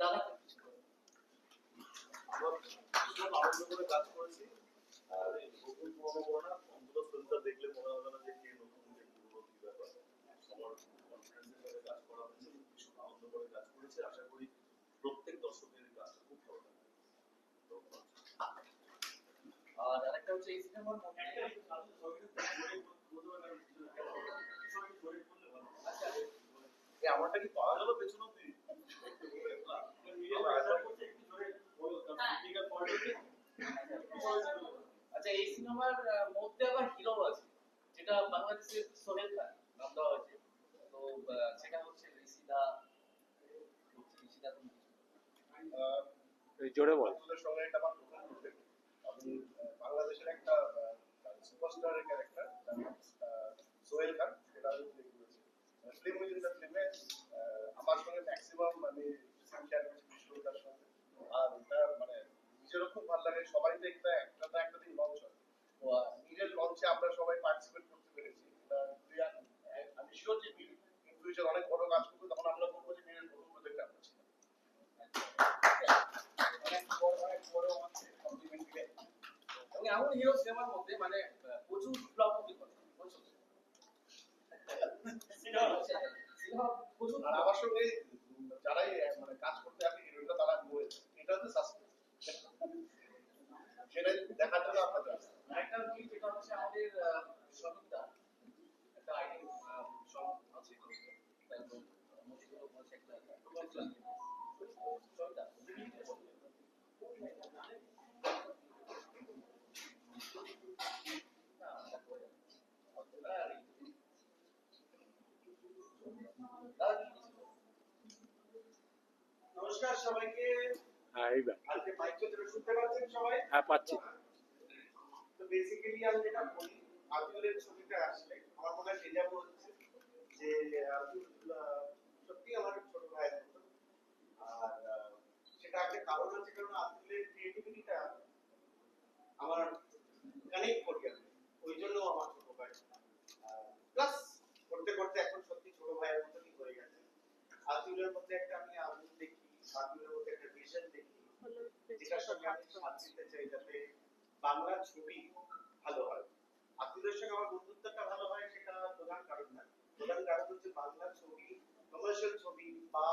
দাদা কিছু করে কাজ করেছি আর এই নতুন পুরোনো না অন্তত ফিল্মটা দেখলে মনে হবে না যে কে নতুন যে পুরোনো কি ব্যাপার সবার কনফিডেন্সের সাথে কাজ করা হয়েছে কিছু আনন্দ করে কাজ করেছে আশা করি প্রত্যেক দর্শকের কাজটা খুব ভালো লাগবে আর আরেকটা হচ্ছে এই সিনেমার মধ্যে আমারটা কি পাওয়া গেল পেছন অব্দি আচ্ছা এই সিনেমার মধ্যে আবার হিরো আছে যেটা বাংলাদেশের সোহেল খান নাম দেওয়া হয়েছে তো সেটা হচ্ছে ঋষিদা জোরে বল সঙ্গে একটা আমার প্রথম প্রজেক্ট আমি বাংলাদেশের একটা সুপারস্টারের ক্যারেক্টার সোহেল খান সেটা আমি প্লে করেছি ফিল্ম উইদিন দ্য ফিল্মে আমার সঙ্গে ম্যাক্সিমাম আমি শেয়ার করেছি বিশ্বদার সঙ্গে আর এটা মানে নিজেরও খুব ভালো লাগে সবাই তো একটা দিন লঞ্চ হয় তো নিজের লঞ্চে আমরা সবাই পার্টিসিপেট করতে পেরেছি আমি শিওর যে ইন ফিউচার অনেক বড় কাজ করবো তখন আমরা বলবো যে নিজের প্রথম প্রজেক্ট আমরা ছিলাম এমন হিরো সিনেমার মধ্যে মানে প্রচুর ফ্লপ মুভি করে আর আমার সঙ্গে যারাই মানে কাজ করতে আসে হিরোইনটা তারা বলেছে এটা হচ্ছে সাসপেন্স সেটা দেখার জন্য আপনাদের একটা মুভি যেটা হচ্ছে আমাদের সমিতা একটা আইডি সং আছে তারপর মুভিগুলো বলছে একটা সমিতা নমস্কার সবাইকে আজকে মাইক চলে শুনতে পাচ্ছেন সবাই হ্যাঁ পাচ্ছি তো বেসিক্যালি আমি যেটা বলি আব্দুলের ছবিটা আসলে আমার মনে হয় সেটা হচ্ছে যে আব্দুল সত্যি আমার ছোট ভাই আর সেটা একটা কারণ হচ্ছে কারণ আব্দুলের ক্রিয়েটিভিটিটা আমার কানেক্ট করি আমি ওই জন্য আমার ছোট ভাই প্লাস করতে করতে এখন সত্যি ছোট ভাইয়ের মতনই হয়ে গেছে আব্দুলের মধ্যে একটা আমি আব্দুল দেখি আব্দুলের মধ্যে একটা ভিশন দেখি যেটার সঙ্গে আমি সাথ দিতে চাই যাতে বাংলা ছবি ভালো হয় আব্দুলের সঙ্গে আমার বন্ধুত্বটা ভালো হয় সেটা প্রধান কারণ না প্রধান কারণ হচ্ছে বাংলা ছবি কমার্শিয়াল ছবি বা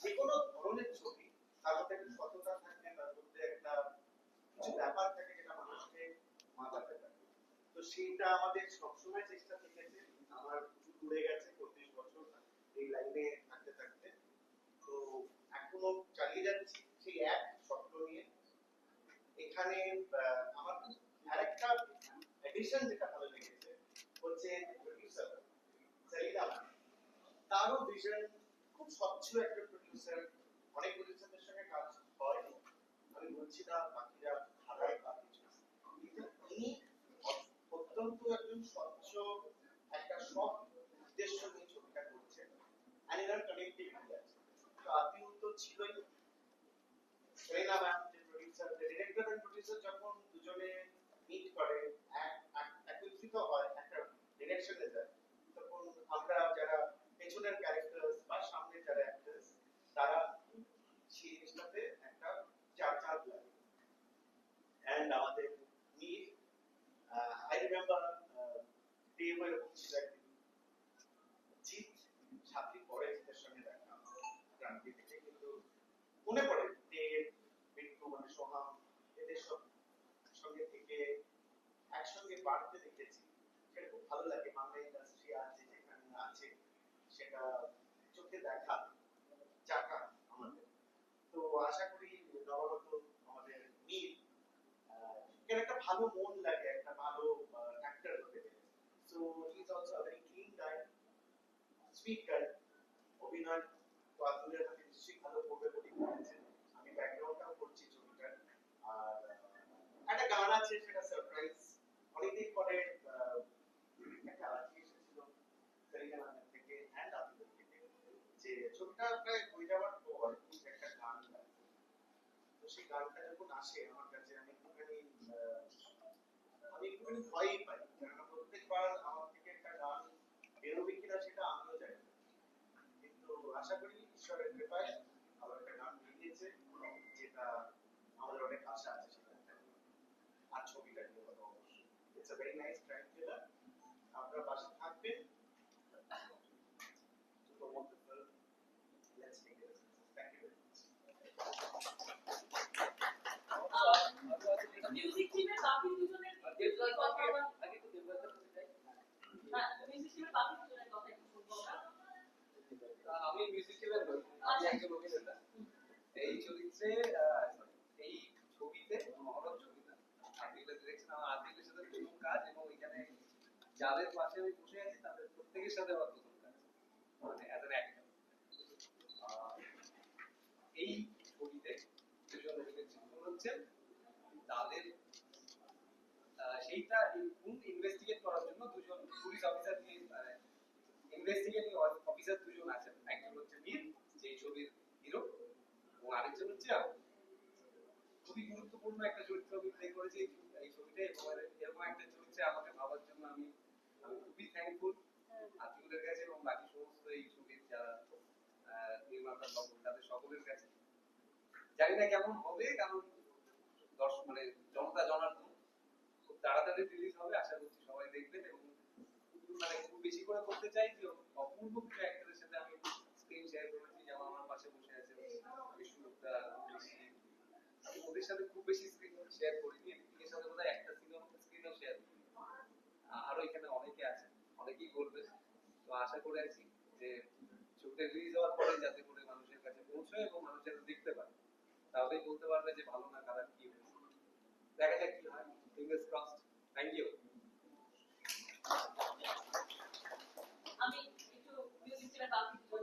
যে কোনো ধরনের ছবি তার মধ্যে একটা সততা থাকে তার মধ্যে একটা কিছু ব্যাপার থাকে যেটা মানুষকে মাথাতে থাকে তো সেইটা আমাদের সবসময় চেষ্টা থেকেছে আমার ঘুরে গেছে 35 বছর এই লাইনে থাকতে থাকতে তো এখনো চালিয়ে যাচ্ছি সেই এক স্বপ্ন নিয়ে এখানে আমার আরেকটা এডিশন যেটা ভালো লেগেছে হচ্ছে প্রোডিউসার সাইদা তারও ভিশন খুব স্বচ্ছ একটা প্রোডিউসার অনেক প্রোডিউসারদের সঙ্গে কাজ হয় আমি বলছি না বাকিরা খারাপ বা কিছু কিন্তু তিনি অত্যন্ত একজন স্বচ্ছ একটা সব উদ্দেশ্য নিয়ে ছবিটা করছেন অ্যানিমাল কানেক্টিভিটি আছে তো আদিও তো ছিলই সেরেনা ম্যাম যে প্রোডিউসার ডিরেক্টর এন্ড প্রোডিউসার যখন দুজনে মিট করে একত্রিত হয় একটা ডিরেকশনে যায় তখন আমরা যারা পেছনের ক্যারেক্টার্স বা সামনের যারা অ্যাক্টরস তারা সেই জিনিসটাতে একটা চার লাগে এন্ড আমাদের meet I remember the way ছিল একদিন জিৎ ছাত্রী পরে জিতের সঙ্গে দেখা ক্রান্তি থেকে কিন্তু মনে পড়ে দেব বিট্টু মানে সোহাম এদের সব সঙ্গে থেকে একসঙ্গে বাড়তে দেখেছি সেটা খুব ভালো লাগে বাংলা ইন্ডাস্ট্রি আছে যেখানে আছে সেটা চোখে দেখা চাকা আমাদের তো আশা করি নবরত্ন আমাদের নীল এর একটা ভালো মন লাগে একটা ভালো অ্যাক্টর হতে so he is also a very clean guy sweet guy অভিনয় তো আব্দুলের হাতে নিশ্চয়ই ভালো করবে বলে মনে আমি ব্যাকগ্রাউন্ডটাও করছি ছবিটার আর একটা গান আছে সেটা সারপ্রাইজ অনেকদিন পরে একটা আর্টি এসেছিল সেরিনা থেকে অ্যান্ড আব্দুল থেকে যে ছবিটা প্রায় হয়ে যাওয়ার পর একটা গান গায় তো সেই গানটা যখন আসে আমার কাছে আমি একটুখানি ভয়ই পাই কারণ প্রত্যেকবার আমার থেকে একটা গান বেরোবে কিনা সেটা আমিও জানি কিন্তু আশা করি ঈশ্বরের কৃপায় আবার একটা গান it's a very nice crime thriller. আপনারা পাশে থাকবেন to promote the film. Let's make it a success. Thank you very much. Music টিমের বাকি দুজনের কথা আগে তো দেবরাজের কাছে যাই। হ্যাঁ মিউজিক টিমের বাকি দুজনের কথা একটু শুনবো আমরা। আমি মিউজিক টিমের নই, আমি একজন অভিনেতা। এই চরিত্রে এই ছবিতে মহরত ছবি না, আদিলের ডিরেকশন, আমার আদিলের সাথে প্রথম কাজ, এবং এখানে যাদের পাশে আমি বসে আছি তাদের প্রত্যেকের সাথে আমার প্রথম কাজ, মানে অ্যাজ অ্যান অ্যাক্টর। এই ছবিতে দুজন অভিনেত্রী হচ্ছেন, তাদের সেইটা ইনভেস্টিগেট করার জন্য দুজন পুলিশ অফিসার নিয়ে ইনভেস্টিগেটিং অফিসার দুজন আছেন। একজন হচ্ছে মীর, যে ছবির হিরো, এবং আরেকজন হচ্ছে আমি। খুবই গুরুত্বপূর্ণ একটা চরিত্র আমি প্লে করেছি এই ছবিতে, এবং এরকম একটা চরিত্রে আমাকে ভাবার জন্য আমি খুবই থ্যাঙ্কফুল আতিকুলের কাছে এবং বাকি সমস্ত এই ছবির যারা নির্মাতা তাদের সকলের কাছে। জানি না কেমন হবে, কারণ দর্শক মানে জনতা জনার্দন খুব তাড়াতাড়ি রিলিজ হবে, আশা করছি সবাই দেখবেন। এবং মানে খুব বেশি করে করতে চাই যে অপূর্ব কিছু অ্যাক্টরের সাথে আমি স্ক্রিন শেয়ার করেছি, যেমন আমার পাশে বসে আছে বিষ্ণুদত্তা, আমি ওদের সাথে খুব বেশি স্ক্রিন শেয়ার করিনি, এর সাথে বোধহয় একটা স্ক্রিনও শেয়ার করি। আরো এখানে অনেকে আছে, অনেকেই করবে। তো আশা করে আছি যে ছবিটা রিলিজ হওয়ার পরে যাতে করে মানুষের কাছে পৌঁছয় এবং মানুষ যাতে দেখতে পারে, তাহলেই বলতে পারবে যে ভালো না খারাপ কি হয়েছে। দেখা যাক কি হয়, ফিঙ্গার্স ক্রসড। Thank you. আমি একটু মিউজিক টিমের বাকি দুজন